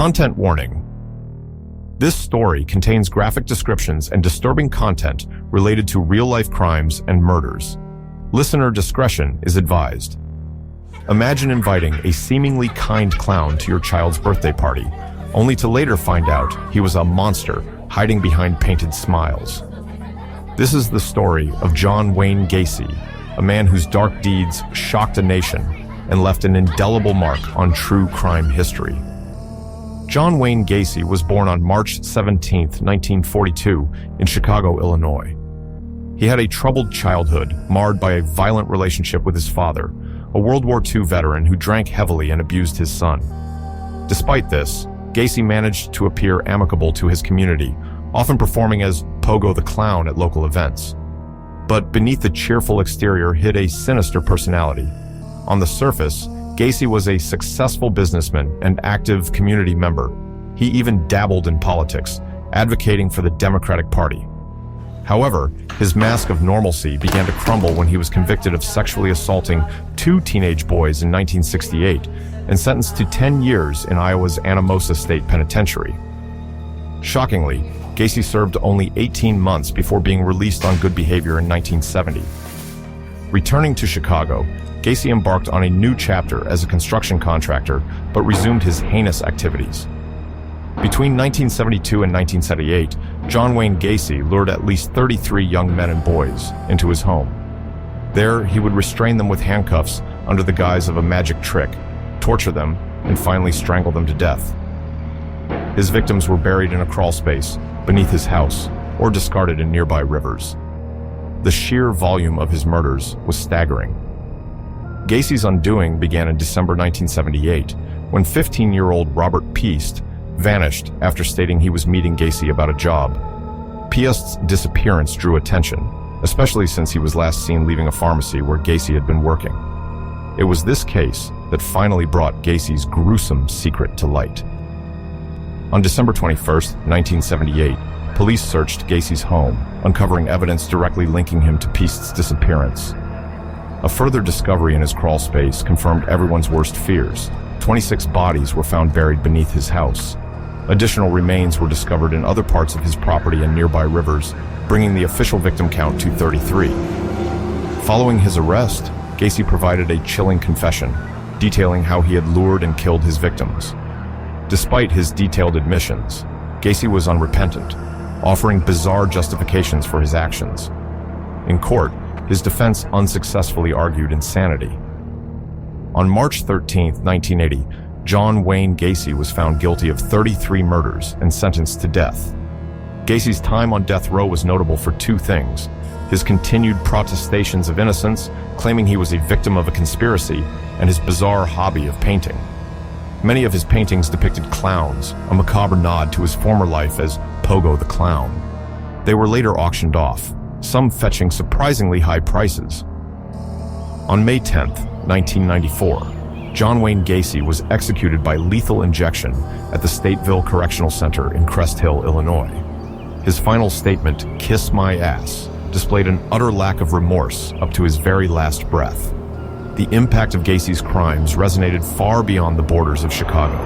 Content warning. This story contains graphic descriptions and disturbing content related to real-life crimes and murders. Listener discretion is advised. Imagine inviting a seemingly kind clown to your child's birthday party, only to later find out he was a monster hiding behind painted smiles. This is the story of John Wayne Gacy, a man whose dark deeds shocked a nation and left an indelible mark on true crime history. John Wayne Gacy was born on March 17, 1942, in Chicago, Illinois. He had a troubled childhood marred by a violent relationship with his father, a World War II veteran who drank heavily and abused his son. Despite this, Gacy managed to appear amicable to his community, often performing as Pogo the Clown at local events. But beneath the cheerful exterior hid a sinister personality. On the surface, Gacy was a successful businessman and active community member. He even dabbled in politics, advocating for the Democratic Party. However, his mask of normalcy began to crumble when he was convicted of sexually assaulting 2 teenage boys in 1968 and sentenced to 10 years in Iowa's Anamosa State Penitentiary. Shockingly, Gacy served only 18 months before being released on good behavior in 1970. Returning to Chicago, Gacy embarked on a new chapter as a construction contractor, but resumed his heinous activities. Between 1972 and 1978, John Wayne Gacy lured at least 33 young men and boys into his home. There, he would restrain them with handcuffs under the guise of a magic trick, torture them, and finally strangle them to death. His victims were buried in a crawl space beneath his house or discarded in nearby rivers. The sheer volume of his murders was staggering. Gacy's undoing began in December 1978, when 15-year-old Robert Piest vanished after stating he was meeting Gacy about a job. Piest's disappearance drew attention, especially since he was last seen leaving a pharmacy where Gacy had been working. It was this case that finally brought Gacy's gruesome secret to light. On December 21, 1978, police searched Gacy's home, uncovering evidence directly linking him to Piest's disappearance. A further discovery in his crawl space confirmed everyone's worst fears. 26 bodies were found buried beneath his house. Additional remains were discovered in other parts of his property and nearby rivers, bringing the official victim count to 33. Following his arrest, Gacy provided a chilling confession, detailing how he had lured and killed his victims. Despite his detailed admissions, Gacy was unrepentant, offering bizarre justifications for his actions. In court, his defense unsuccessfully argued insanity. On March 13, 1980, John Wayne Gacy was found guilty of 33 murders and sentenced to death. Gacy's time on death row was notable for 2 things: his continued protestations of innocence, claiming he was a victim of a conspiracy, and his bizarre hobby of painting. Many of his paintings depicted clowns, a macabre nod to his former life as Pogo the Clown. They were later auctioned off, some fetching surprisingly high prices. On May 10, 1994, John Wayne Gacy was executed by lethal injection at the Stateville Correctional Center in Crest Hill, Illinois. His final statement, "Kiss my ass," displayed an utter lack of remorse up to his very last breath. The impact of Gacy's crimes resonated far beyond the borders of Chicago.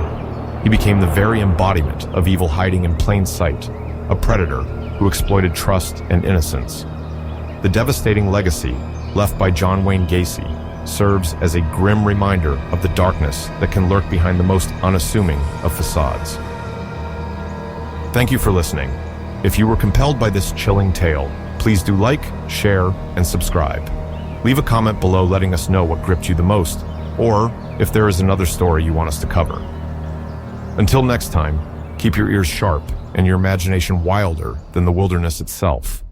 He became the very embodiment of evil hiding in plain sight, a predator who exploited trust and innocence. The devastating legacy left by John Wayne Gacy serves as a grim reminder of the darkness that can lurk behind the most unassuming of facades. Thank you for listening. If you were compelled by this chilling tale, please do like, share, and subscribe. Leave a comment below letting us know what gripped you the most, or if there is another story you want us to cover. Until next time, keep your ears sharp and your imagination wilder than the wilderness itself.